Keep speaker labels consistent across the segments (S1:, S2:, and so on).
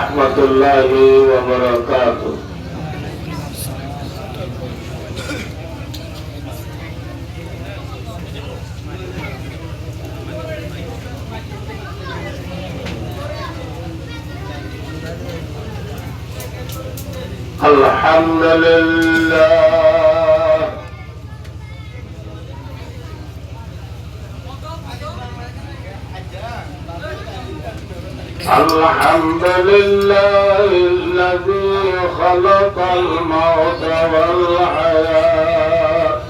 S1: রহমতুল্লাহি ওয়া বারাকাতুহু। আলহামদুলিল্লাহ আলহামদুলিল্লাহিল্লাযী খালাকাল মাউতা ওয়াল হায়াত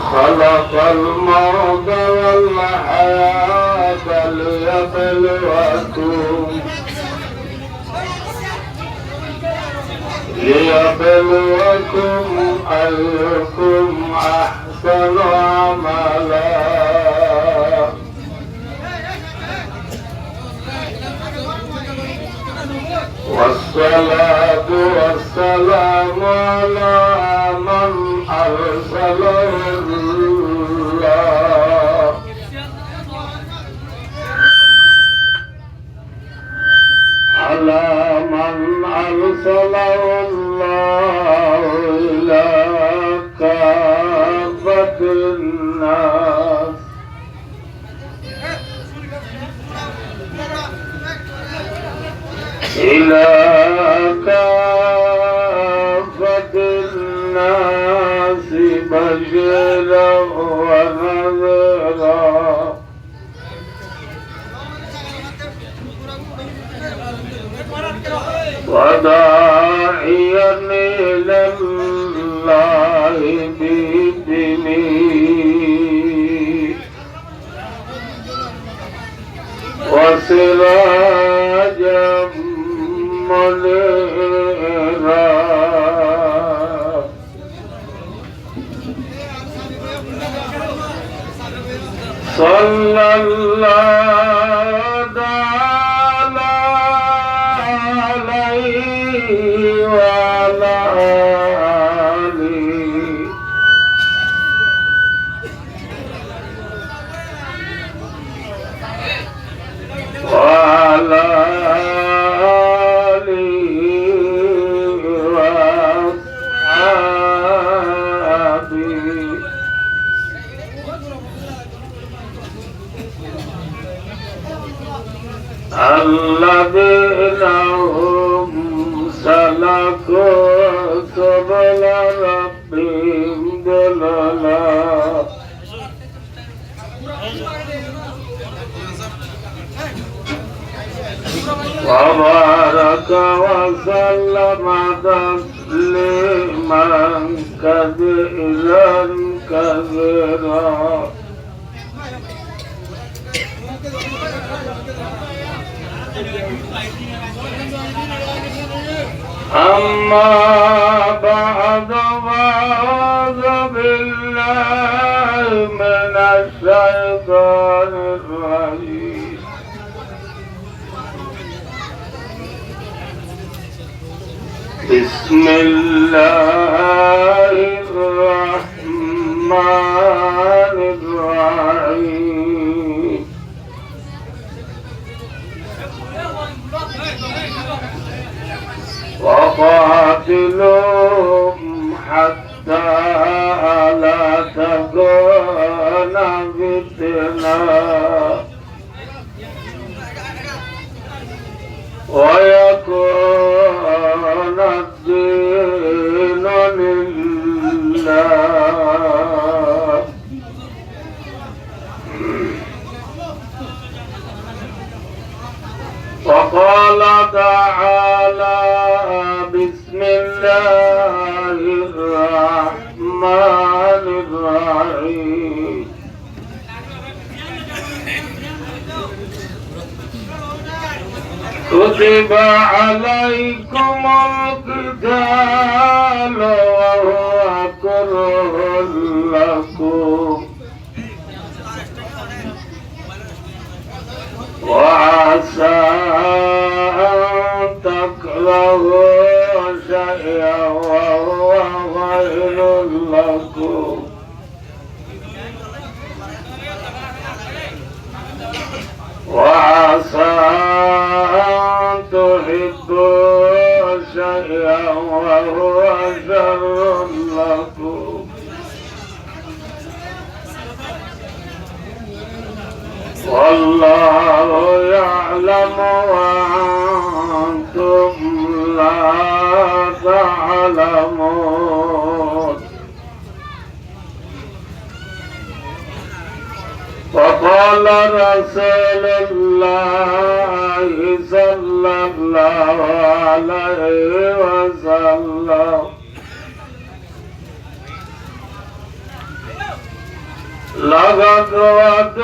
S1: খালাকাল মাউতা ওয়াল হায়াতা লিয়াবলুয়াকুম আইয়ুকুম আহসানু আমালা। والصلاة والسلام على من أرسله الله على من أرسله الله إلى كافة الناس إلى كافة الناس بشيرا ونذيرا وداعيا إلى الله بإذنه وسراجا منيرا. صلى الله عليه وعلى آله وعلى الذين هم سلكوا سبل ربهم ذللا وبارك وسلم تسليما كثيرا كثيرا. أما بعد فأعوذ بالله من الشيطان الرجيم. بسم الله الرحمن الرحيم. وقاتلوهم حتى لا تكون فتنة ويكون الدين لله. وقال تعالى بسم الله الرحمن الرحيم. كتب عليكم القتال وهو كره لكم وعسى أن تكرهوا شيئا وهو خير لكم والله يعلم وأنتم لا تعلمون وقال رسول الله صلى الله عليه وسلم لغدوة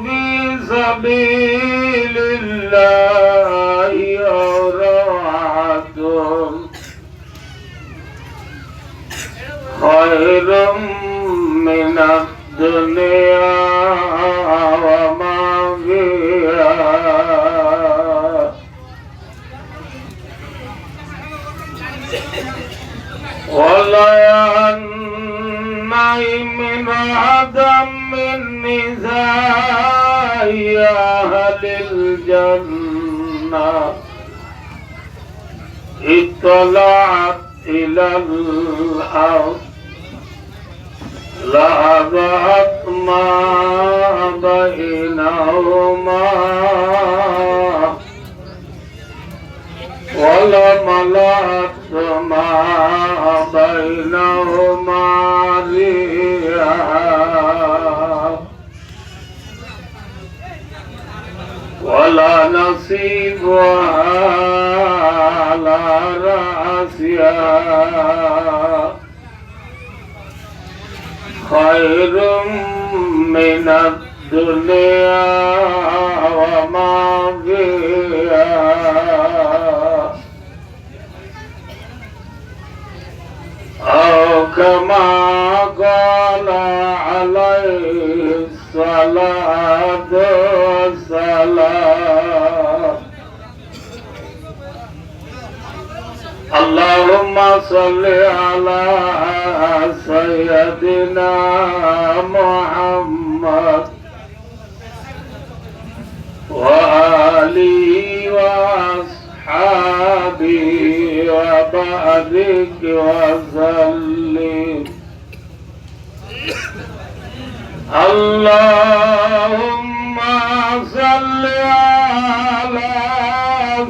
S1: في سبيل الله أو روعة خير من الدنيا وما فيها من عدم من نساء أهل الجنة اطلعت إلى الأرض لأضعت ما بينهما ولملأت ما بينهما ريحا ولا نصيبها على رأسها خير من الدنيا وما فيها أو كما قال عليه الصلاة والسلام اللهم صل على سيدنا محمد وآله وأصحابه وبارك وسلم اللهم صل على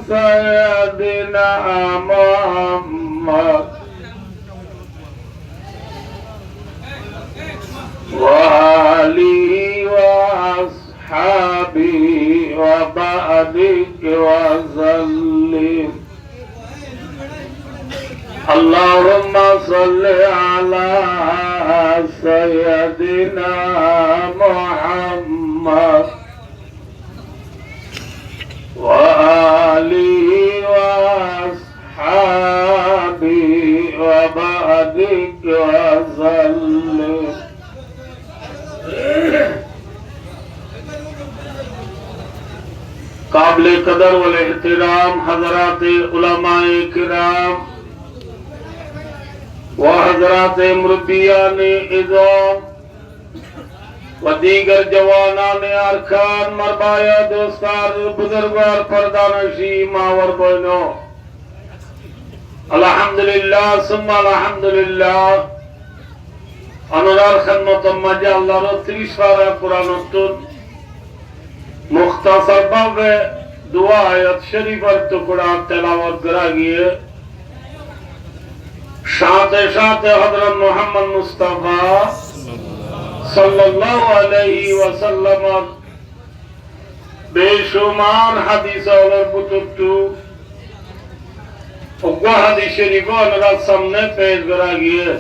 S1: سيدنا محمد وآله وأصحابه وبارك وسلم اللهم صل على سيدنا محمد وآله وأصحابه وبارك وسلم काबिल कदर वल एहतराम हजरात उलमाए किराम व हजरात मुरब्बियान इज़ाम व दीगर जवानान अरकान मरबाया दोस्तार बुजुर्गार पर्दानशी मावर बहनो अल्हम्दुलिल्लाह सुम्मा अल्हम्दुलिल्लाह अनुरार खिदमत माजे अल्लाहर 30 पारा कुरानुत्तुन मुख्तसर भावे दुआ आयत शरीफर टुकड़ा तिलावत करा गए साथे साथे हजरत मोहम्मद मुस्तफा सल्लल्लाहु अलैहि वसल्लम बेशुमार हदीस और कुतुब उग्वा हदीस शरीफ और सामने पेश करा गए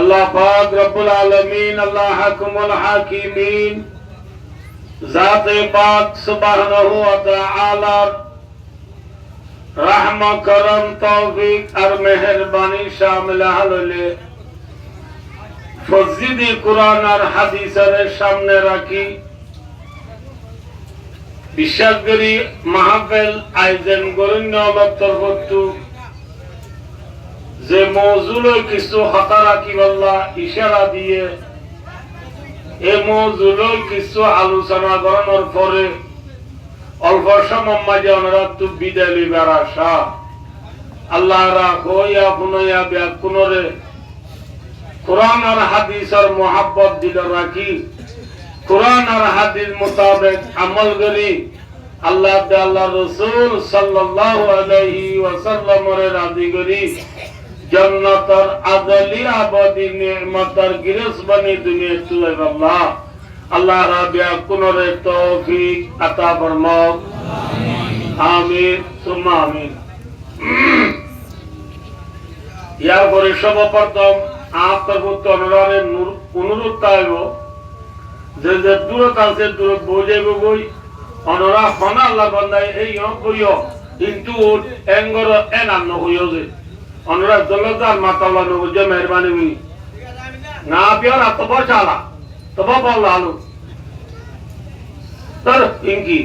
S1: अल्लाह पाक रब्बुल आलमीन अल्लाह हकमुल हाकिमीन ज़ाते पाक सुब्हानहु व तआला रहम करम तौफीक और मेहरबानी शामिल हले फजीदी कुरान और हादिसेर सामने राखी विश्वासगरी महफिल आयोजन करें तरफतु जे मौजूल किसु हता राखी बल्ला इशारा दिए এই মৌজুলই কিছু আলোচনা করার পরে অল্প সময় মাঝে ওনারা তো বিদায় লিবার আশা আল্লাহ রাখো ইয়া পুনয়া ব্যাকুনরে কোরআন আর হাদিসের মোহাব্বত দিল রাখি কোরআন আর হাদিস মোতাবেক আমল করি আল্লাহ আল্লাহ রাসূল সাল্লাল্লাহু আলাইহি ওয়াসাল্লামের রাজি করি জান্নাতের আযালি আবাদি নেমতের গিরস বনি দুনিয়া চলে আল্লাহ আল্লাহ রাব্বিয়া কুনরে তৌফিক আতা ফরমাও আমিন সুম্মা আমিন ইয়ার পরে সর্বপ্রথম আপনার অনুরোধ থাকব যে যে দূরত আছে দূরত বই যাইব বই অনরা হনা আল্লাহ বান্দায় এই বইও কিন্তু এঙ্গর এনান্ন হইও যে অনরা জলদার মাতাল্লা নবুজে মেহরবানি মি না পিয়ার তব চালা তব বল আলু তর ইনকি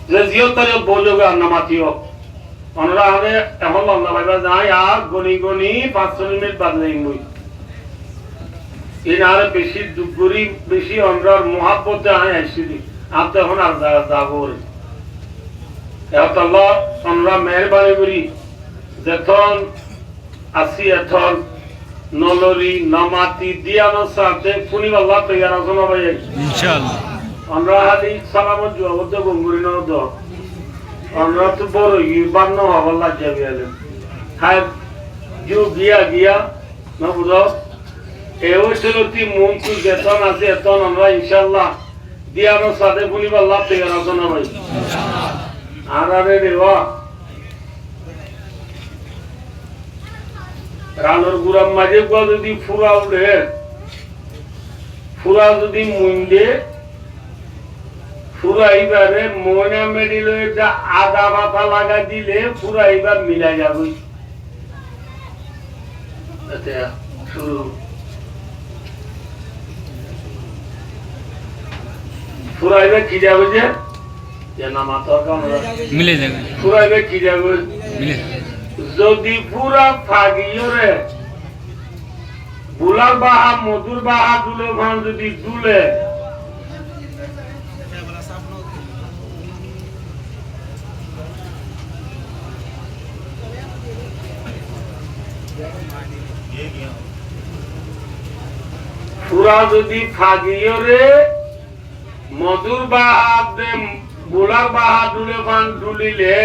S1: যে জিও তর বইযোগে আন্নামাতিও অনরা হবে এখন আল্লাহ ভাইবা যাই আর গনি গনি 5 মিনিট বাদ নেই মই ইন আর বেশি দুগুরি বেশি অনরার মোহাব্বতে আয় আইছি আপনি এখন আর যাবো আল্লাহ আমরা মেহরবানি করি যখন আসি এখন নলরি নামাতি দিয়ানো সাথে ফুনি আল্লাহ তৈয়ার আছেন ভাই ইনশাআল্লাহ আমরা হালি সালামত জবাব দেব গঙ্গুরি ন দ আমরা তো বড় ইবান্ন আল্লাহ যাবে আলেন হায় জু গিয়া না বুঝো এও চলতি মন তু যেতন আছে এতন আমরা ইনশাআল্লাহ দিয়ানো সাথে ফুনি আল্লাহ তৈয়ার আছেন ভাই ইনশাআল্লাহ আর আরে দেওয়া রানোর গুড়ার মাঝে যদি ফুরা উঠে ফুরা যদি মুন্ডে ফুরাইবারে ময়না মেডিল আদা মাথা লাগা দিলে ফুরাইবার মিলা যাবে শুরু ফুরাইবে কি যাবে যে না মাথা মিলে যাবে ফুরাইবে কি যাবে মিলে যদি পুরা ফাগিয়রে বুলার বাহা মধুর বাহা দুলে ভান যদি দুলে পুরা যদি ফাগিয়রে মধুর বাহা বুলার বাহা দুলে ভান দুলিলে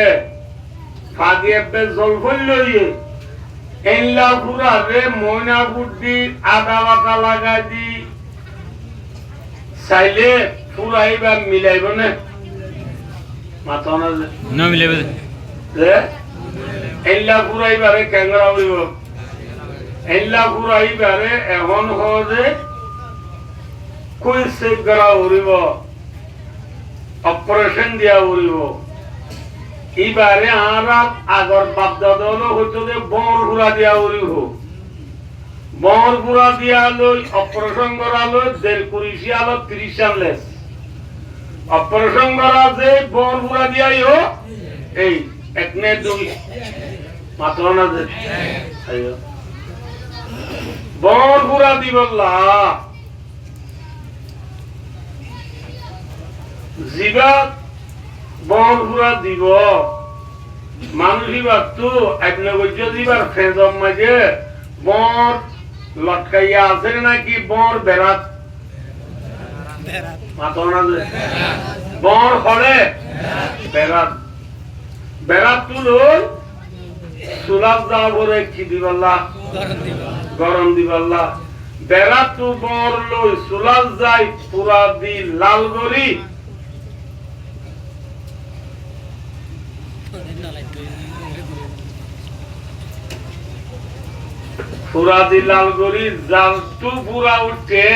S1: ফাগে পে জল ফলইয়ে এনলা পুরা রে ময়না বুদ্ধি আদা বাটা লাগাই দি চাইলে ফুরাইবা মিলাইব না মাথা না মিলাইব যে এনলা ফুরাইবারে ক্যাংরা হইব এনলা ফুরাইবারে এখন হজে কই সে গড়া উড়িব অপারেশন দিয়া উড়িব এইবারে আর আগর বাপদাদা হলো হইতো যে বর ঘুরা দিয়া উড়িব বর ঘুরা দিয়া লই অপারেশন করা লই 1.5 আলো 30 আনলেস অপারেশন করা যে বর ঘুরা দিয়াইও এই এক নে দুই মাত্র না যে আইও বর ঘুরা দিবল্লা জিবাত বরগুড়া দিব মানুষই বাতো আগ্নগজ্য দিবার ফেজম মাঝে বর লটকাইয়া আছে নাকি বর বেড়াত মাতনা বর হলে বেড়াত বেড়াত তুলো সুলাভ দাবরে কি দিবাল্লা গরম দিবাল্লা বেড়াত তু বর লই সুলাভ যাই পুরা দি লাল গরি পুরা দি লাল গরি জাল তু পুরা উঠে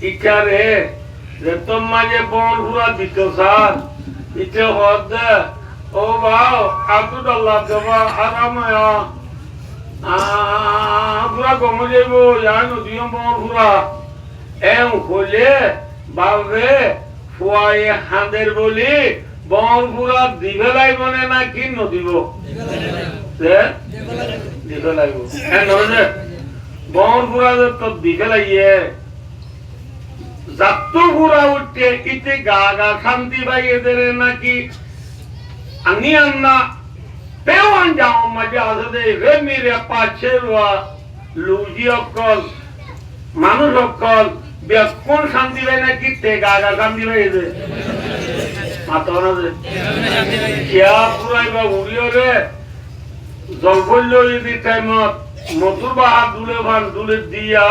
S1: ইকারে যে তোমাকে বন পুরা দিত স্যার ইতে হদ ও বাও আব্দুল্লাহ দেবা আরাময় পুরা কমে যাইব জান দিও বন পুরা এম হলে বাবে ফুয়ায়ে হাঁদের বলি বন পুরা দিবে লাইব না কি নদিব দিবে লাইব বন পুরা তো দিবে লাইয়ে যাত্তু পুরা উঠে ইতে গা গা শান্তি ভাই এদের নাকি আমি আন্না পেওয়ান যাও মজা আছে রে মেরে পাছে লুজি অকল মানুষ অকল বেকুন শান্তি ভাই না কি তে গাগা শান্তি ভাই যে মাথা না যে কিয়া পুরাইবা উড়িও রে জলফল্য যদি টাইমত মধুর বাহার দুলে ভান দুলে দিয়া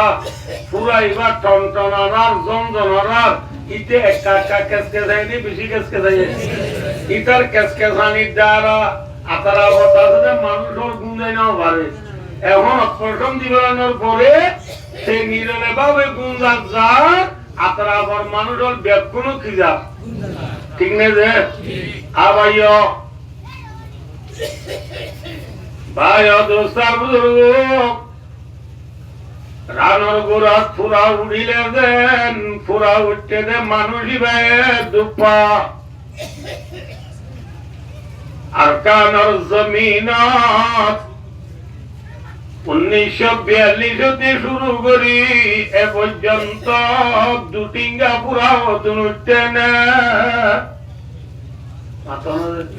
S1: পুরাইবা টনটনার জনজনার ইতে একটা একটা কেসকে যায়নি বেশি কেসকে যায় ইতার কেসকে জানির দ্বারা আতারা বতাছে মানুষের গুণে নাও পারে এখন প্রথম দিবানোর পরে সে নিরলে ভাবে গুণ যা আতারা আবার মানুষের ব্যাকুণ খিজা ঠিক নেই যে আবাইয় ভাই দোস্তার বুজুর্গ রানর গোড়াত ফুরা উড়িলে দেন ফুরা উঠতে দে মানুষই ভাই দুপা আর কানর জমিনত 1942 হতে শুরু করি এ পর্যন্ত দুটিঙ্গা পুরা হতুন উঠতে না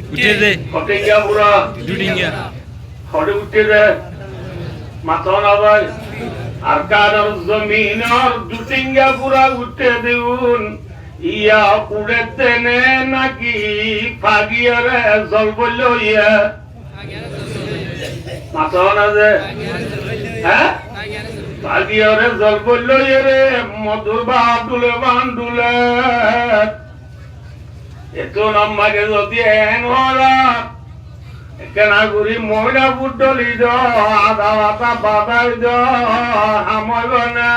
S1: উঠে দে কটিঙ্গা পুরা দুটিঙ্গা হরে উঠে দে মাথা না ভাই আর কানর জমিনর দুটিঙ্গা পুরা উঠে দিউন ইয়া উড়ে দেনে নাকি ফাগিয়ারে জল বলল ইয়া মাথা না যে হ্যাঁ ফাগিয়ারে জল বলল রে মধুর বাহাদুলে বান্ডুলে এত নাম্বারে যদি এন হরা কেনা গুড়ি মহিলা বুডলি দ আধা আধা বাদাই দ আময় বনে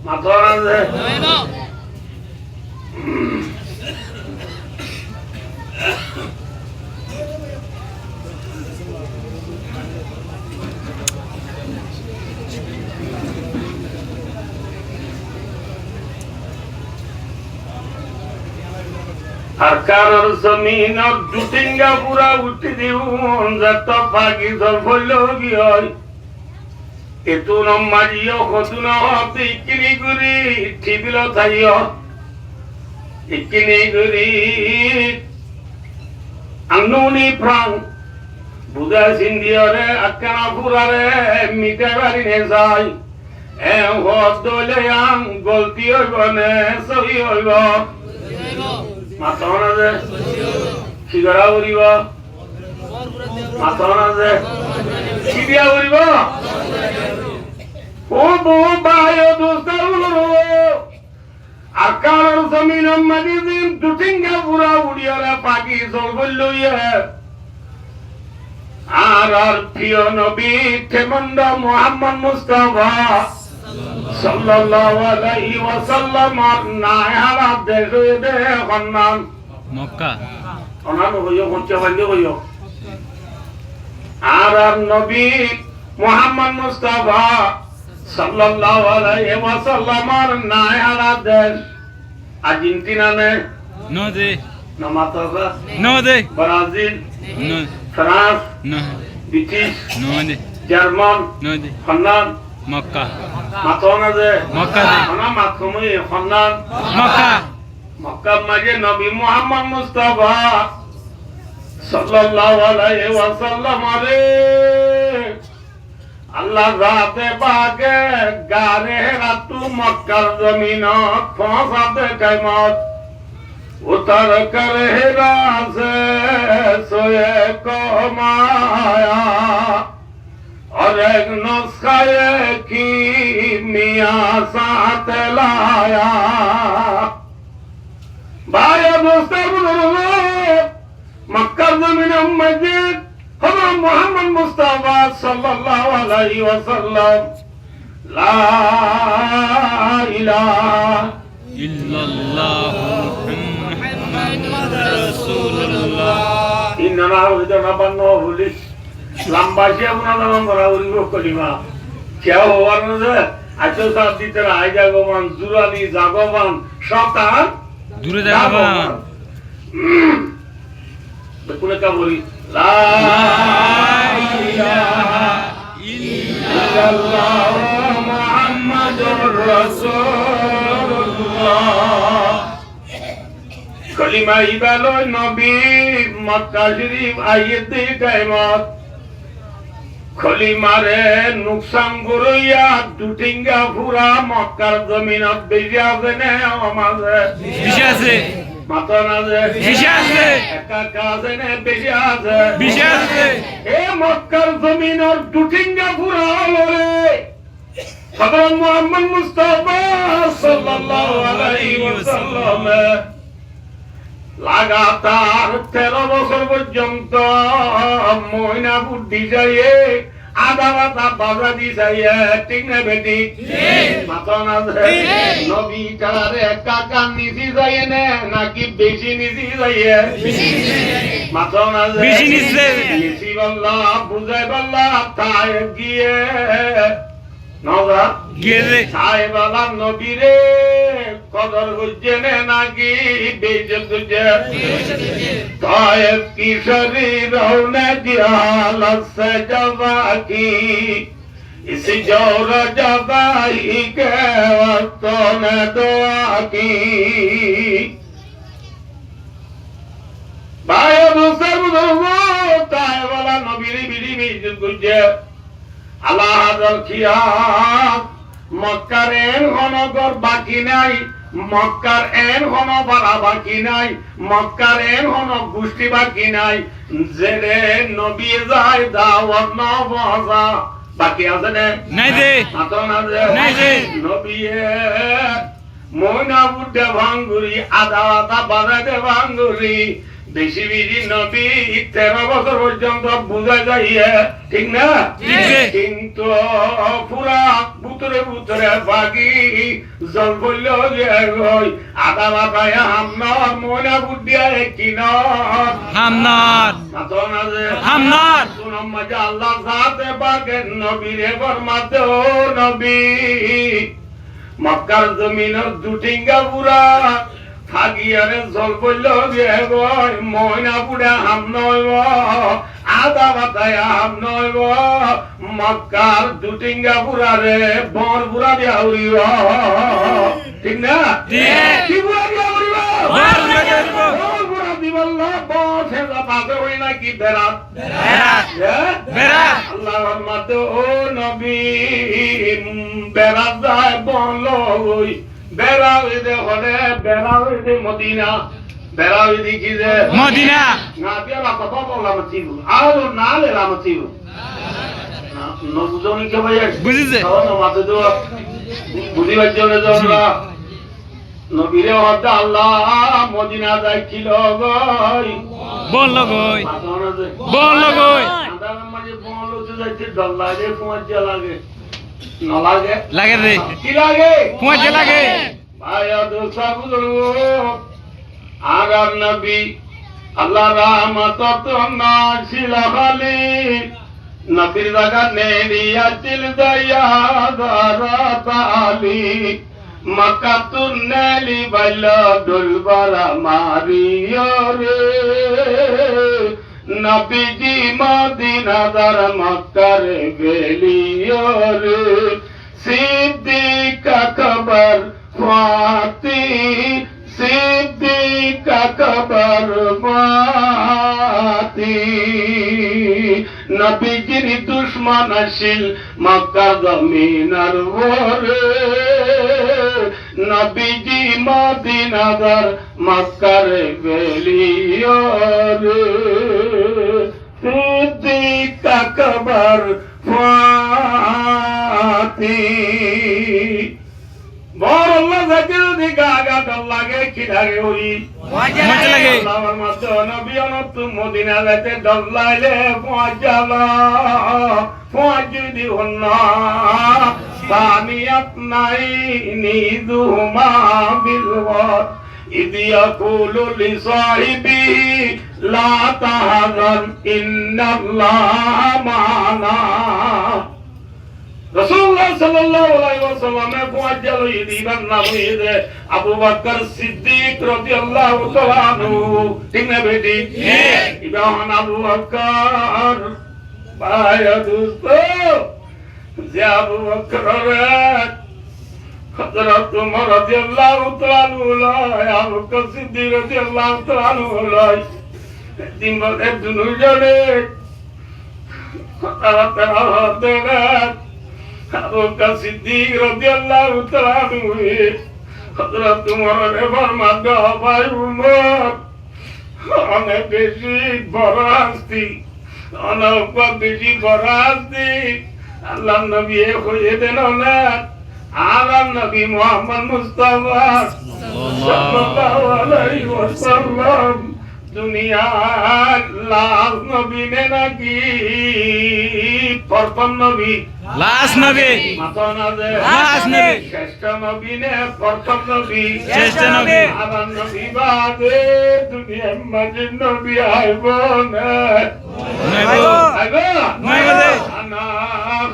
S1: মাথা না যে আর কারোর জমিনত দুটিঙ্গা পুরা উঠি দিউন যত ফাঁকি জল ফল গিয় এতু নমারিও কতুন হতে ইকিনি গুড়ি ঠিবিল থাইও ইকিনি গুড়ি আনুনি প্রাণ বুধা সিন্ধিয়রে আকানা পুরারে মিটে বাড়ি নে যাই এ হদলে আং গলতি হইব নে সহি হইব মাথা না যে কি করা করিব মাথা না যে কি দিয়া করিব ও বউ ভাই দোস্তার আকার জমিন মানি দিন দুটিঙ্গা পুরা উড়িয়ারা পাখি জল বলল আর প্রিয় নবী থেমন্দ মুহাম্মদ মুস্তাফা সাল্লাল্লাহু আলাইহি ওয়াসাল্লাম নাহারা দেশে দে খন্নান মক্কা অনান হইও কোনটা বন্ধ হইও আর নবী মুহাম্মদ মুস্তাফা সাল্লাল্লাহু আলাইহি ওয়াসাল্লাম নাহারা দেশ আর্জেন্টিনা নে নো দে নামাতাবা নো দে ব্রাজিল নো ফ্রান্স নো ব্রিটিশ নো দে জার্মান নো দে খন্নান মক্কা মাতনা যে মক্কা দে না মাতমই খন্নান মক্কা মক্কা মাঝে নবী মুহাম্মদ মুস্তাফা সাল্লাল্লাহু আলাইহি ওয়াসাল্লাম রে আল্লাহ রাতে বাগে গারে রাতু মক্কার জমিনত পৌঁছাতে কিয়ামত উতর করে রাজে সোয়ে কমায়া और एक नुस्खे की मियाँ साथ लाया भाई मक्का जमीन मस्जिद हज़रत मोहम्मद मुस्तफा सल्लल्लाहु अलैहि वसल्लम ला इलाहा इल्लल्लाह मुहम्मदुर रसूलुल्लाह इन्ना हुदना बन्नो हुलिस लंबाशी আপনারা করা উরিব কলিমা কেউ হওয়ার না আছো সব দিতে আই জাগমান জুরানি জাগমান শতান দূরে জাগমান দেখুন কা বলি লা ইলাহা ইল্লাল্লাহ মুহাম্মাদুর রাসূলুল্লাহ কলিমা ইবালো নবী মক্কা শরীফ আইতে কিয়ামত খলিমারে নুকসান গরইয়া দুটিঙ্গা ফুরা মক্কার জমিনত বেশি আছে না আমাজে
S2: বেশি আছে
S1: মাতন আছে
S2: বেশি আছে
S1: একা কাজে না বেশি আছে
S2: বেশি আছে
S1: এ মক্কার জমিনত দুটিঙ্গা ফুরা হলরে হযরত মুহাম্মদ মুস্তাফা সাল্লাল্লাহু আলাইহি ওয়াসাল্লাম লাগাতার 13 বছর পর্যন্ত ময়না বুদ্ধি যাইয়ে আধা বাতা বাজা দি যাইয়ে ঠিক না বেটি মাতন আছে নবী কারে কাকা নিছি যাইয়ে না নাকি বেশি নিছি যাইয়ে মাতন আছে
S2: বেশি নিছে
S1: নিছি আল্লাহ বুঝাই আল্লাহ তাই গিয়ে নওরা
S2: গেলে
S1: সাহেবালা নবীরে কদর গুজনে নাকি বেজত গুজে তায়েব কি শরীর রওনা জিয়াল সজবা কি इस जोर जबाई के वक्तों ने दुआ की भाई दूसरे बुजुर्गों वाला नबीरी बीरी में इज्जत गुजे আল্লাহ হাজার খিয়াত মক্কার এন হনগর বাকি নাই মক্কার এন হন বাড়া বাকি নাই মক্কার এন হন গোষ্ঠী বাকি নাই জেনে নবী যায় দাওয়াত না বসা বাকি আছে না
S2: নাই দে
S1: মাতন আছে
S2: নাই দে
S1: নবীয়ে ময়না বুদ্ধে ভাঙ্গুরি আধা আধা বাজাতে ভাঙ্গুরি বেশি বেশি নবী 13 বছর পর্যন্ত বুঝা যাইয়ে ঠিক না কিন্তু পুরা বুতরে বুতরে বাকি জল বলল যে আধা বাতায় হামনার ময়না বুদ্ধিয়া কিনার
S2: হামনার
S1: মাতন আছে
S2: হামনার
S1: সুনাম মজা আল্লাহ সাথে বাকে নবীর এবার মাতে ও নবী মক্কার জমিনের দুটিঙ্গা পুরা থাকিয়ারে জল বলল যে ময়না বুড়া হাম নইব আদা বাতায় হাম নইব মক্কার দুটিঙ্গা বুড়ারে বর বুড়া দিয়া উড়িব ঠিক না কি বুড়া দিয়া উড়িব বর বুড়া দিবল্ল বর সেজা পাশে হই না কি বেড়াত
S2: বেড়াত
S1: আল্লাহর মাতে ও নবী বেড়াত যায় বল হই বেড়াউদে হলে বেড়াউদে মদিনা বেড়াউদে কি যে
S2: মদিনা
S1: না বিয়ালা কথা বললাম চিবু আর না লেলাম চিবু না নবুজনি কে ভাই
S2: বুঝিছে
S1: তাও মাতে তো বুঝিবার জন্য তোমরা নবীরে হতে আল্লাহ মদিনা যাইছিল গই
S2: বল গই বল গই
S1: আন্দার মাঝে বল হতে যাইতে ডর লাগে পৌঁছে লাগে না লাগে
S2: লাগে রে
S1: কি লাগে
S2: পৌঁছে লাগে
S1: ভাইয়া দোসা বুজুর্গ আগার নবী আল্লাহ রহমত তো নাছিল খালি নবীর জায়গা নেরিয়া চিল দয়া দারাতালি মক্কা তুনেলি বাইল দুলবারা মারিও রে নবীজি মদিনা দার মক্কার গেলিও রে সিদ্দিক আকবর ফাতি সিদ্দিক আকবর ফাতি নবীজির দুশমন আসিল মক্কা জমিনার ওরে নবীজি মদিনার মক্কার গেলিও রে সিদ্দিক আকবর ফাতি বড় আল্লাহ জাকির দিকে আগাটা লাগে কি লাগে ওই
S2: মজা লাগে
S1: আমার মত নবী অনত মদিনা যাইতে ডর লাইলে পৌঁছালা পৌঁছি হন্না সানিয়াত নাই নিদুমা বিলওয়াত إذ يقول لصاحبه لا تحزن إن الله معنا রাসূলুল্লাহ সাল্লাল্লাহু আলাইহি ওয়াসাল্লামে পৌঁছালো ইদিবার নাম হইছে আবু বকর সিদ্দিক রাদিয়াল্লাহু তাআলা আনহু ঠিক না বেটি ইবাহান আবু বকর ভাই দোস্ত যে আবু বকর হযরত ওমর রাদিয়াল্লাহু তাআলা আনহু আবু বকর সিদ্দিক রাদিয়াল্লাহু তাআলা আনহু দিন বলে দুজনে কথাবার্তা হতে না আবু বকর সিদ্দিক রাদিয়াল্লাহু তাআলা আনহু হযরত উমরের ফরমান ভাই উমর অনেক বেশি বড় আসতি অনেক বেশি বড় আসতি আল্লাহ নবী হয়ে দেন না আল্লাহ নবী মুহাম্মদ মুস্তাফা সাল্লাল্লাহু আলাইহি ওয়াসাল্লাম দুনিয়ার লাল নবী নে নাকি প্রথম নবী
S2: লাস্ট নবী লাস্ট নবী
S1: শ্রেষ্ঠ নবী নে প্রথম নবী
S2: শ্রেষ্ঠ নবী
S1: আমার নবী বাদে দুনিয়ার মাঝে নবী আইব না আইব আনা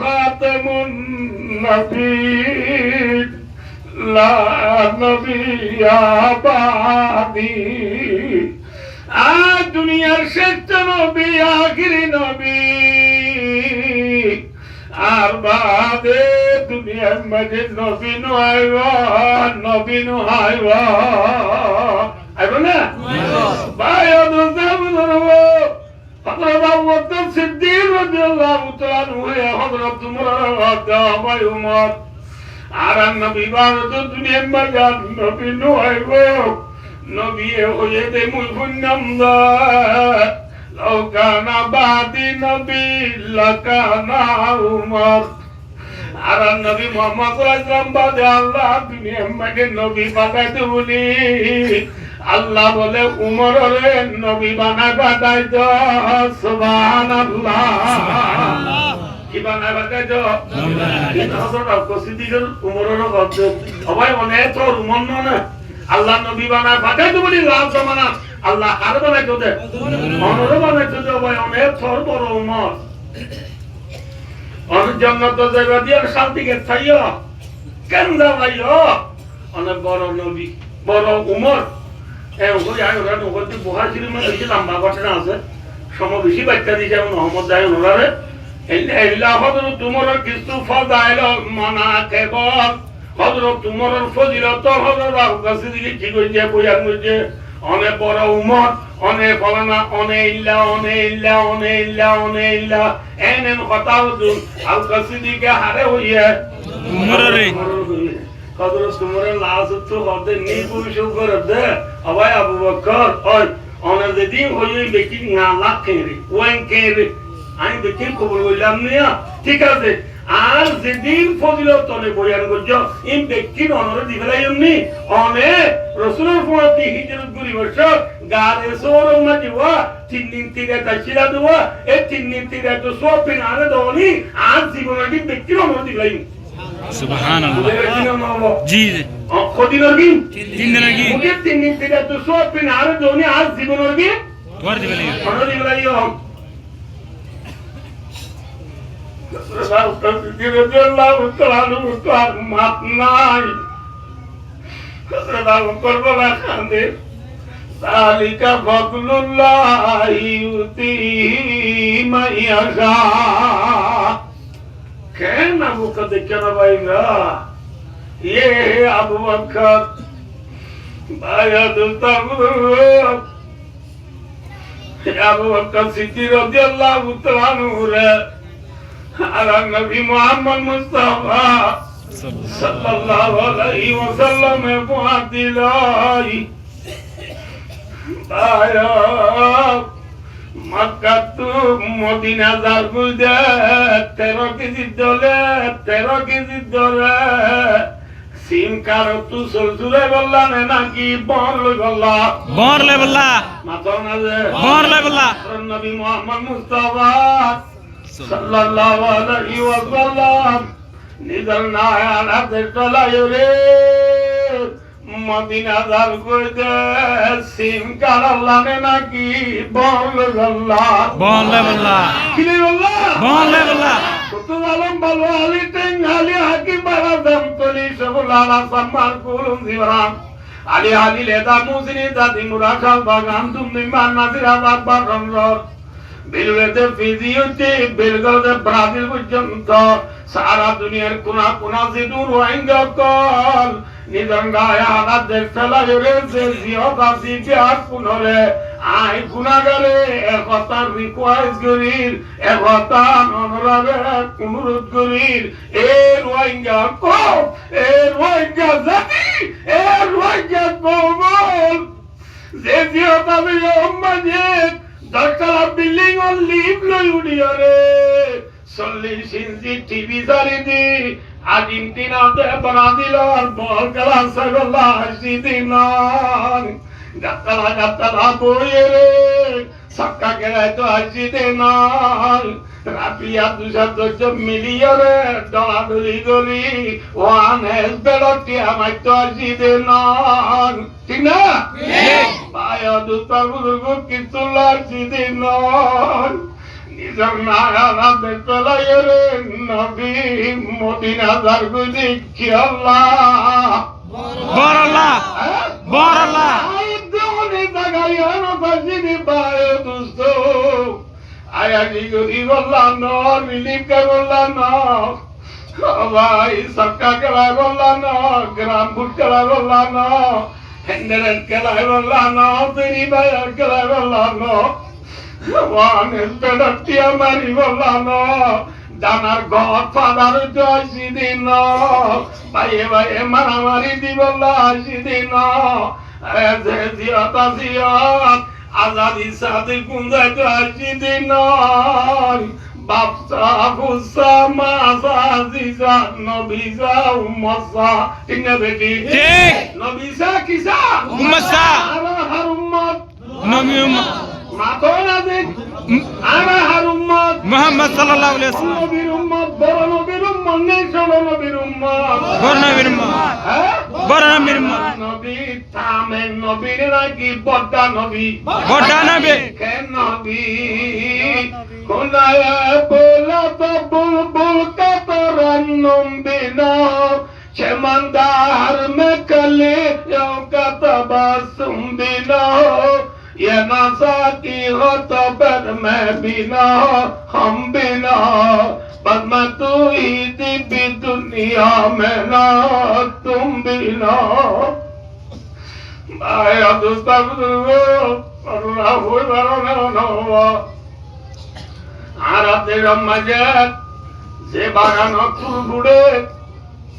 S1: খাতামুন নবী লা নবিয়া বাদি আর দুনিয়ার শ্রেষ্ঠ নবী আখিরি নবী আর বাদে দুনিয়ার মাঝে নবী নয় নবী নয় আইব না ভাই হযরত আবু বকর সিদ্দিক রাদিয়াল্লাহু তাআলা আনহু হযরত উমর আর নবী বাদ দুনিয়ার মাঝে নবী নয় নবী হয়ে দে মুই পুণ্যম দা লাউ কানা বাদি নবী লাকানা উমর আর নবী মুহাম্মদ সাল্লাল্লাহু আলাইহি ওয়াসাল্লাম বাদে আল্লাহ দুনিয়ার মাঝে নবী পাঠাইতে বলি আল্লাহ বলে উমরে নবী বানাই পাঠাইত সুবহানাল্লাহ কি বানাই পাঠাইত হযরত আবু সিদ্দিকের উমরের কথা সবাই মনে তোর উমর না আল্লাহ নবী বানায় পাঠাইতে বলি লাল জমানা আল্লাহ আর বানাইতে দে মনোর বানাইতে দে ভাই অনেক থর বড় উমর অনেক জান্নাত জায়গা দিয়ে শান্তিকে চাইও কেন যাবাইও অনেক বড় নবী বড় উমর ওই আয় ওরা নগরটি বুহার শরীফে বেশি লম্বা ঘটনা আছে সম বেশি বাচ্চা দিয়েছে মোহাম্মদ দায় ওনারে এল্লা হযরত উমরের কিছু ফদাইল মানা কেবল হযরত উমরের ফজিলত হযরত আবু বকর সিদ্দিক কি কইছে বয়ান কইছে অনেক বড় উমর অনেক ফলানা অনেক এনেন কথা হুজুর আবু বকর সিদ্দিক হারে হইয়া
S2: উমরের
S1: হযরত উমরের লাশ তো হদে নি পুরুষ করে দে আবাই আবু বকর ওই অনেক দিন হইয়ে বেকি না লাখেরে ওয়ান কেরে আমি বেকি খবর বললাম না ঠিক আছে আর যেদিন ফজিলত তলে বয়ান করছো এই ব্যক্তির অনর দিবেলাই এমনি অনেক রসুলের ফোনাতে হিজরত করি বছর গারে সোর মাজিওয়া তিন দিন তিরে তাইছিলা দেওয়া এই তিন দিন তিরে তো সব পিনারে দেওয়ানি আর জীবনের কি ব্যক্তির অনর দিবেলাই
S2: সুবহানাল্লাহ জি
S1: কদিনের কি
S2: তিন দিনের কি
S1: মুখে তিন দিন তিরে তো সব পিনারে দেওয়ানি আর জীবনের কি
S2: তোর দিবেলাই
S1: অনর দিবেলাই রাদিয়াল্লাহু তাআলা আনহু তো আর মাত নাই রাদিয়াল্লাহু করবলা খান্দে সালিকা ফাদলুল্লাহি ইউতিহি মাইয়াশা কেন আবু বকর দেখেন ভাইরা ये আবু বকর বায়াদুল তাবুক আবু বকর সিদ্দিক রাদিয়াল্লাহু তাআলা আনহু আর নবী মুহাম্মদ মুস্তাফা সাল্লাল্লাহু আলাইহি ওয়াসাল্লাম মুআদ্দিলাই আয়া মক্কা টু মদিনা যাগুদে 13 কেজি দলে সিম কারো তু সরসুরে বললা নাকি বরলে বললা মাথা না যে
S2: বরলে বললা
S1: নবী মুহাম্মদ মুস্তাফা সাল্লাল্লাহু আলাইহি ওয়াসাল্লাম নিজার নায়ান হাতে চলায় রে মদিনা দার কইতে সিম কারাল্লানে নাকি বললে বললা কিলে বললা কত আলম ভালো আলী টেঙ্গালি হাকিম বারা দাম তলি সবলালা সাম্মার কুলুম জিবরাম আলী আলী লেদা মুসিনি দাদি মুরাশাল বাগান তুমি মান নাজির আবার রমরর বিলুয়েতে ফিজিওতে বেলগাতে ব্রাজিল পর্যন্ত সারা দুনিয়ার কোনা কোনা যে দূর রোহিঙ্গা কল নিজন গায়া আনাদের ফেলাইরে যে জিয়তা দিবিয়ার পুনরে আই গুনাগারে একতার রিকোয়েস্ট করির একতা ননরারে অনুরোধ করির এ রোহিঙ্গা কো এ রোহিঙ্গা জাতি এ রোহিঙ্গা কবল যে জিয়তা বিয়ম্মাজে দশতলা বিল্ডিং অন লিভ লই উড়িয়রে 40 ইঞ্চি টিভি চারিদি আর্জেন্টিনাতে বানা দিল বল খেলা সাগল্লা হাসি দিন গাতলা বইয়ে রে সক্কা খেলায় তো হাসি দিন রাপিয়া 210 মিলিয়নে ডলাডলি গলি ওয়ান হেলথ বেড়টি আমায় তো হাসি দিন ঠিক না ভাই দুটার বুজুর্গ কিছু হাসি দিন নিজর নাগানা দেখলাইরে নবী মদিনা জারগুদি কি আল্লাহ
S2: বড়াল্লাহ বড়াল্লাহ
S1: আই দোনে জাগাইয়া না ফাজিদি বায়ে দুস্ত আয়া দিগরি গল্লা ন রিলিফ কা গল্লা ন ভাই সক্কা করা গল্লা ন গ্রাম ফুট করা গল্লা ন হেন্ডেরেন করা গল্লা ন তেরি বায়ার করা গল্লা ন ওয়ানের পেডটিয়া মারি বললাম দানার ঘর ফাদার জয়সি দিন ভাইয়ে ভাইয়ে মারামারি দিব লাসি দিন জিয়ত জিয়ত আজাদি সাদি কুঞ্জাই জয়সি দিন বাপসা ফুসা মাসা জিজা নবিজা উম্মসা ঠিক না বেটি
S2: ঠিক
S1: নবিসা কিসা
S2: উম্মসা
S1: আর উম্মত
S2: নবী
S1: মাতোনা দেখ আনা হার উম্মত
S2: মুহাম্মদ সাল্লাল্লাহু আলাইহি ওয়াসাল্লাম
S1: নবীর উম্মত বড় নবীর উম্মত নেই ছোট নবীর উম্মত
S2: বড় নবীর উম্মত
S1: হ্যাঁ
S2: বড় নবীর উম্মত
S1: নবী থামেন নবীর নাকি বড় নবী
S2: বড় নবী
S1: কেন নবী কোনায়া বলা তো বুলবুল কাতরান্নুম বিনা চেমন্দার মে কলে কাতবাসুম বিনা ये नशा की हो तो पर मैं बिना हम बिना पर मैं तू ही दिव्य दुनिया में ना तुम बिना आया दोस्ता अल्लाह हो ना आराते मजे से बागान बुड़े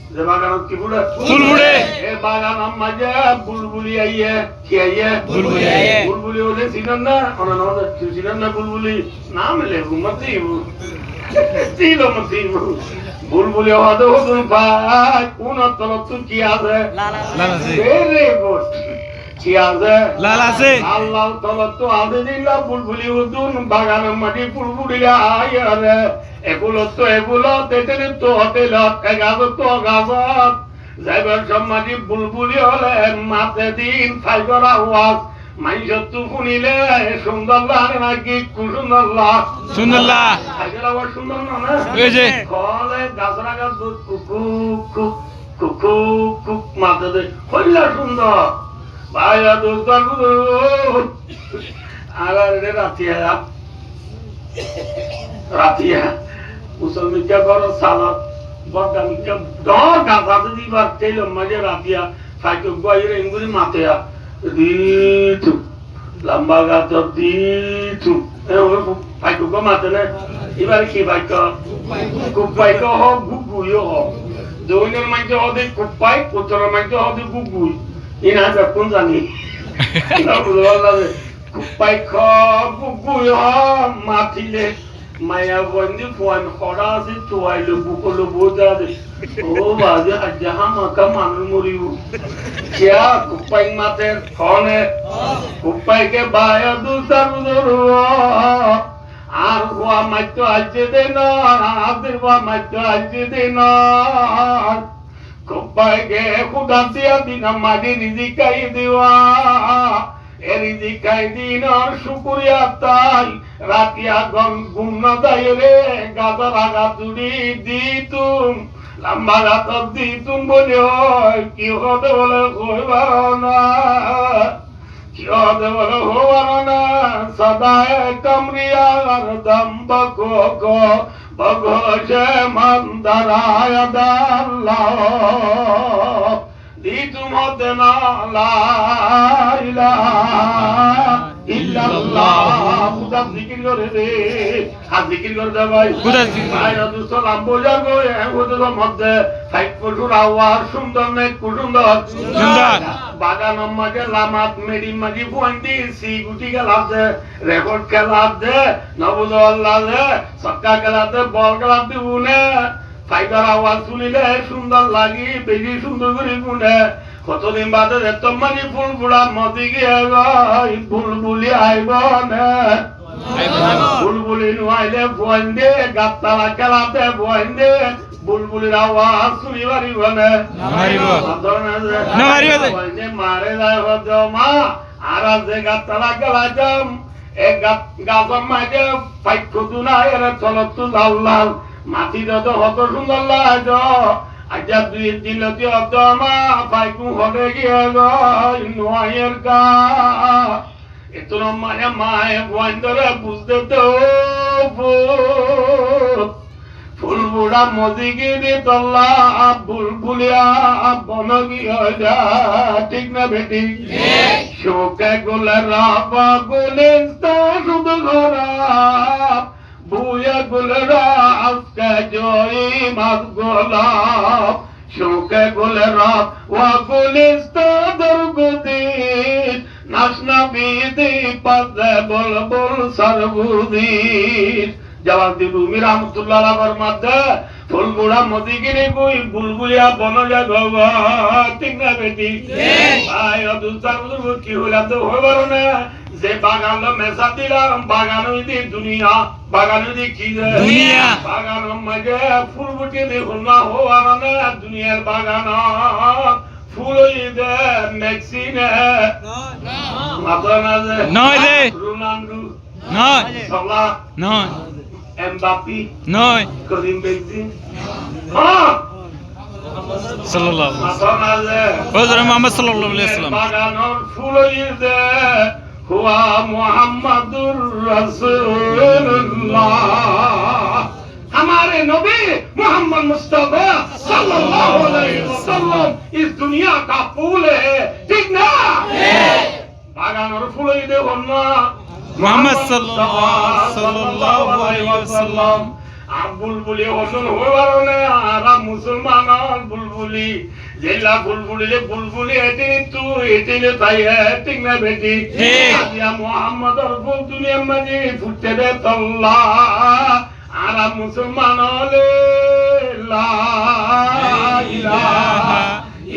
S1: যে বাগানত কি বুড়ে
S2: বুলবুলে
S1: এ বাগান মাঝে বুলবুলি আইয়ে কি আইয়ে
S2: বুলবুলি আইয়ে
S1: বুলবুলি হলে চিনেন না ওনা না চিনেন না বুলবুলি নাম লে মতি চিলো মতি বুলবুলি হদে হদুন ভাই কোন তরফ কি আছে
S2: লাল আছে
S1: ভেরি গুড কি আছে
S2: লাল আছে
S1: আল্লাহ তরফ তো আদে দিলা বুলবুলি হদুন বাগানের মাটি বুলবুলি আইয়ে এগুলো তেতেলি তো হোটেল গাছ তো গাছত যাইবার সম্মানি বুলবুলি হলে মাতে দিন ফাইগরা ওয়াজ মাইজত তো শুনিলে সুন্দর লাগে নাকি কুসুন্দর লাগ
S2: সুন্দরল্লাহ
S1: ফাইগরা ওয়াজ সুন্দর না
S2: এই যে
S1: কলে গাছরা গাছ কুকু কুক কুকু কুক মাতে দে হইলা সুন্দর ভাইয়া দোস্ত আর রাতিয়া মুসলমিকা করো সালাত বদামিকা দর গাছা দিবার তেল মাঝে রাতিয়া ফাইকে গয়রে ইঙ্গুলি মাতেয়া দিতু লম্বা গাছ দিতু ফাইকে গো মাতে না এবার কি ফাইক কুপাইক হোক গুগুইও হোক দৈনের মাঝে হদে কুপাই কোচরের মাঝে হদে গুগুই ইনা কোন জানি কুপাইক গুগুই হোক মাতিলে মায়া বন্দি ফোন খড়া আছে চুয়াইলো বুকলো বোঝা দে ও বাজে আজহা মাকা মানুষ মরিও क्या कुप्पाई माते फने कुप्पाई के बाया दूसर बुजुर्ग আর ওয়া মাইতো আজে দেন আদের ওয়া মাইতো আজে দেন কুপ্পাই গে খুদা দিয়া দিন মাদি রিজিকাই দিওয়া রিজিকাই দিন আর শুকরিয়া তাই রাতিয়া গুম না যায় রে গাদা লাগা দুড়ি দিতুম লম্বা গাত দিতুম বলে কি হবে বলে হইবার না কি হবে বলে হবার না সদায় কামরিয়ার দম বগো বগো সে মন্দারায় দাল্লাহ ইতুমত না লা ইলাহা ইল্লাল্লাহ খুদা জিকির করে রে আর জিকির করে দে ভাই
S2: খুদা জিকির
S1: ভাই দোস্ত নাম বোঝা গো ওদের মধ্যে ফাইট কুসুর আওয়াজ সুন্দর নেই কুসুন্দর
S2: সুন্দর
S1: বাগান মাঝে লামাত মেডি মাঝি পয়েন্টি সি গুটি খেলাতে রেকর্ড খেলাতে নবুজ আল্লাহ সক্কা খেলাতে বল খেলাতে উনে ফাইবার আওয়াজ শুনিলে সুন্দর লাগি বেশি সুন্দর করে গুনে কতদিন বাদে তোমারি ফুল বুড়া মদি গিয়ে বুলবুলি আইব না বুলবুলি নুয়াইলে বন্ধে গাত্তালা খেলাতে বন্ধে বুলবুলির আওয়াজ শুনি পারিব না মারে যায় হদ মা আর যে গাত্তালা খেলাইতাম এক গাছর মাঝে পাইক না এর চলত লাল লাল মাটি যত হত সুন্দর লাগ আচ্ছা দুই দিন হত মা পাইকু হলে গিয়ে নোয়ের গা এত মানে মায়ে বন্ধরে বুঝতে তো ফুল বুড়া মদিগিরি তল্লা বুলবুলিয়া বনগি যা ঠিক না বেটি শোকে গোলে রাবা গোলে শুধু ঘরা বুয়া গোলরা আজকে জয়ী মাত গোলাপ শোকে গোলে রাব ওয়া গোলিস্তাদর গুদিন নাসনা বিদি পাদে বল বল সরবুদিন জবাবদি রুমি রহমতুল্লাহ আলাইহির মধ্যে ফুল বুড়া মদিগিরি কই বুলবুলিয়া বনজা গবা ঠিক না বেটি ভাই অদুস্তার বুজুর্গ কি হইলা তো হইবার না যে বাগান মেসা দিলাম বাগান হইতে দুনিয়া বাগান হইতে কি
S2: দুনিয়া
S1: বাগান মাঝে ফুল বুটি দেখুন না হওয়ার না দুনিয়ার বাগান ফুল হইতে মেক্সিনে মাথা না যে
S2: নয় রে
S1: রোনাল্ডো
S2: নয়
S1: সালা
S2: নয়
S1: এমবাপি
S2: নয়
S1: করিম বেনজিন হ্যাঁ
S2: সাল্লাল্লাহু
S1: মাথা না যে
S2: হযরত মুহাম্মদ সাল্লাল্লাহু আলাইহি ওয়াসাল্লাম
S1: বাগানোর ফুল হইতে হুয়া মুহাম্মাদুর রাসূলুল্লাহ हमारे नबी मोहम्मद मुस्तफा सल्लल्लाहु अलैहि वसल्लम इस दुनिया का फूल है ठीक ना बागान और फूल ही देखो ना
S2: मुहम्मद सल्लल्लाहु अलैहि वसल्लम
S1: बुलबुली होसन होवारने आरा मुसलमान बुलबुली जेला बुलबुली बुलबुली एटिनी तू एटिनी ताई है ठीक ना बेटी या मोहम्मद और फूल दुनिया में फुटते दे तल्ला आरा मुसलमान ले ला इलाहा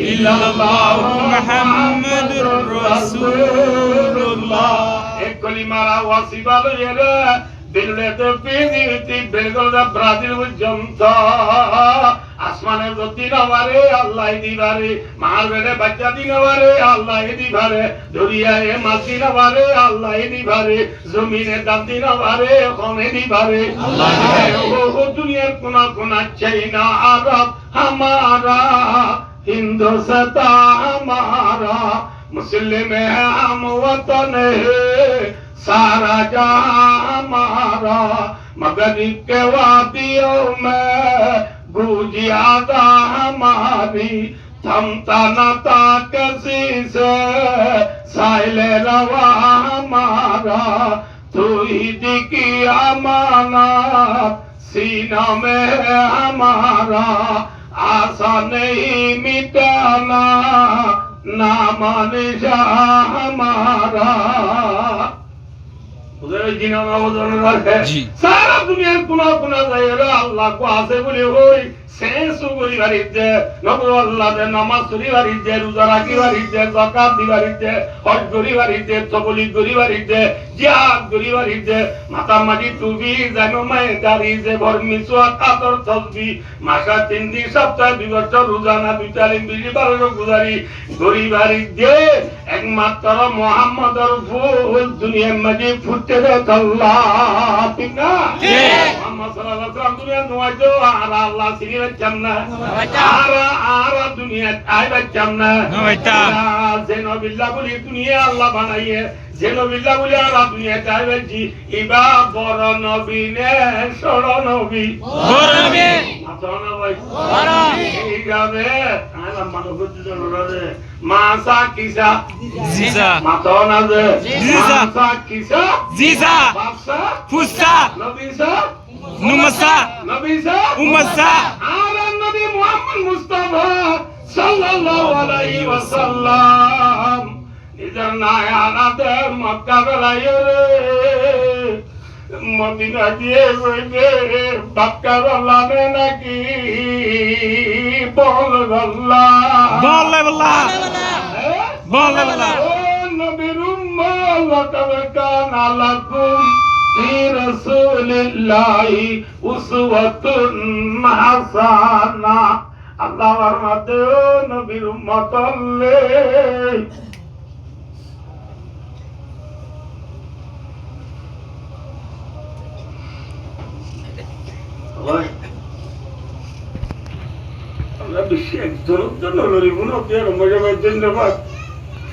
S1: इल्लल्लाह मुहम्मदुर रासूलुल्लाह एक कलिमारा वासिबा लो येरा बिलुलेते पीदिति बेलगोदा ब्राजिल जनता আসমানে যদি নবারে আল্লাহ দিবারে মার বেড়ে বাচ্চা দিনবারে আল্লাহ দিবারে দরিয়ায় মাছ দিনবারে আল্লাহ দিবারে জমিনে দাম দিনবারে ওখানে দিবারে আল্লাহ ও দুনিয়ার কোনা কোনা চাই না আরব हमारा हिंदुस्तान हमारा मुस्लिम है हम वतन है सारा जहां हमारा मगरिब के वादियों में गुजियादा हमारी थमता न था किसी से साइले रवा हमारा तू ही दिखी अमानत सीना में है हमारा आशा नहीं मिटाना नाम निशा हमारा सारा दुनिया कुना कुना जाएगा अल्लाह को आसे बोले होई सेंसु गोरी बारिजे नबो अल्लाह दे नमाज सुरी बारिजे रोजा राखी बारिजे जाकात दी बारिजे हज गोरी बारिजे तबली गोरी बारिजे जिहाद गोरी बारिजे माता मादी टुबी জানো মাই দারি যে ভর মিসওয়াক আতর তসবি মাসা 3 দিন সপ্তাহে বিবর্ত রোজানা 2 বিলি 12 গুজারি গোরি বারিজে একমাত্র মুহাম্মদর ফুল দুনিয়ার মাঝে ফুটতে দে আল্লাহ ঠিক না মুহাম্মদ সাল্লাল্লাহু আলাইহি ওয়াসাল্লাম দুনিয়া নওয়াজো আর আল্লাহ সিরিয়ে চামনা আর দুনিয়া আইবা চামনা
S2: নওয়াইতা
S1: জেনো বিল্লাহ বলি দুনিয়া আল্লাহ বানাইয়ে জেনো বিল্লাহ বলি আর দুনিয়া চাইবেজি ইবা বড় নবী নে সর নবী
S2: বড় নবী
S1: মাথা না ভাই ঠিক আছে আলাম মানুষ রে মাসা কিসা
S2: জিজা
S1: মাথা না যে
S2: জিজা।
S1: মাসা কিসা
S2: জিজা
S1: বাপসা
S2: ফুসা
S1: নবিসা
S2: নুমাসা
S1: নবিসা
S2: উমাসা
S1: على النبي محمد مصطفى صلى الله عليه وسلم إذا نايانا ده مكة بلايره مدينة দিয়ে কইবে বাক্কার আল্লাহ নাকি বল আল্লাহ
S2: বলে বলা বলে বলা
S1: ও নবীর উম্মাহ তাওয়াক্কানা লাকুম في رسول الله أسوة حسنة الله ورحمته نبي أمة الله الله بشيء ترد لنا ريبونا في رمضان الجنة